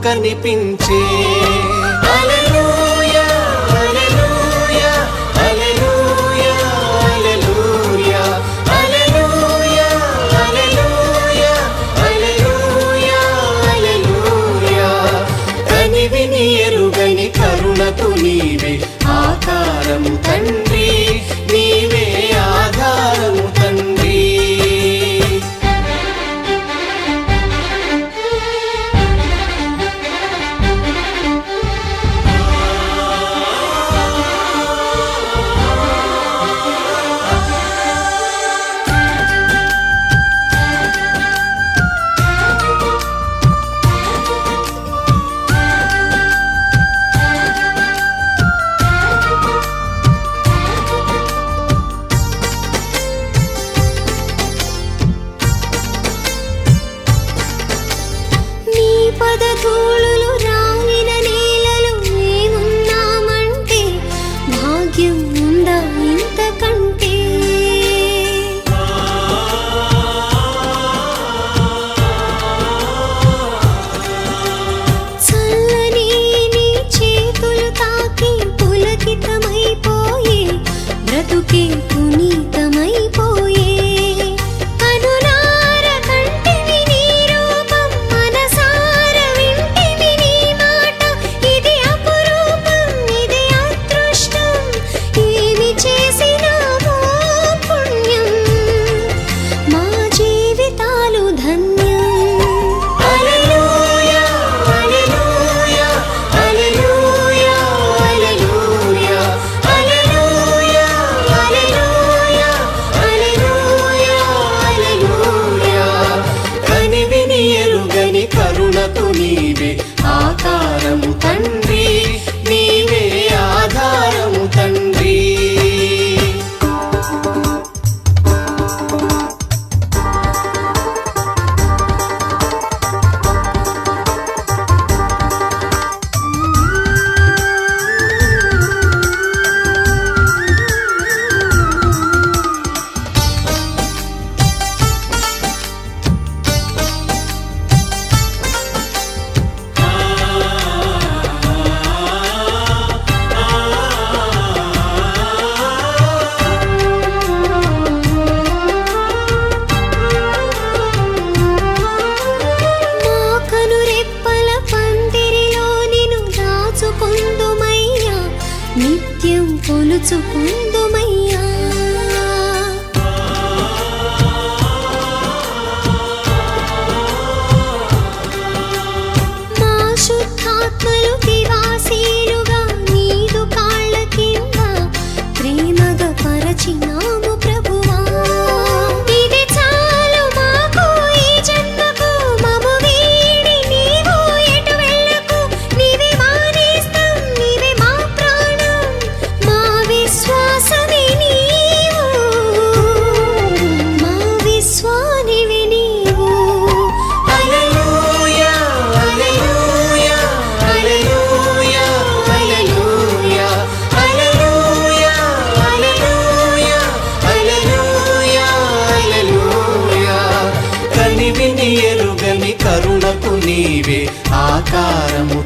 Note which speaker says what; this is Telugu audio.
Speaker 1: కనిపించే. హల్లెలూయా హల్లెలూయా హల్లెలూయా హల్లెలూయా హల్లెలూయా హల్లెలూయా హల్లెలూయా హల్లెలూయా. కనివిని ఎరుగని కరుణకు నీవే ఆకారము తండ్రి, నీవే ఆధారము తండ్రి.
Speaker 2: పదధూళులు రాలిన నేలలు మేమున్నామంటే భాగ్యం ఉందా ఇంతకంటే. చల్లని నీ చేతులు తాకి పులకితమైపోయే బ్రతుకే పునీతమైపోయే. కరుణకు నీవే ఆకారము తండ్రి, నీవే ఆధారము తండ్రి. నిత్యం కొలుచుకుందుమయ్యా. మా శుద్ధాత్మలు దివాసీలుగా నీదు కాళ్ళ కింద ప్రేమగా పరచినాము ప్రభువా. ఇది చాలు మాకు ఈ జన్మకు, మము వీడి నీవు ఎటు వెళ్ళకు. నీవే మా నేస్తం, నీవే మా ప్రాణం, మా విశ్వాసమే నీవు, మా విశ్వానివే నీవు.
Speaker 1: హల్లెలూయా హల్లెలూయా హల్లెలూయా హల్లెలూయా హల్లెలూయా హల్లెలూయా హల్లెలూయా హల్లెలూయా. కనివిని ఎరుగని కరుణకు నీవే ఆకారము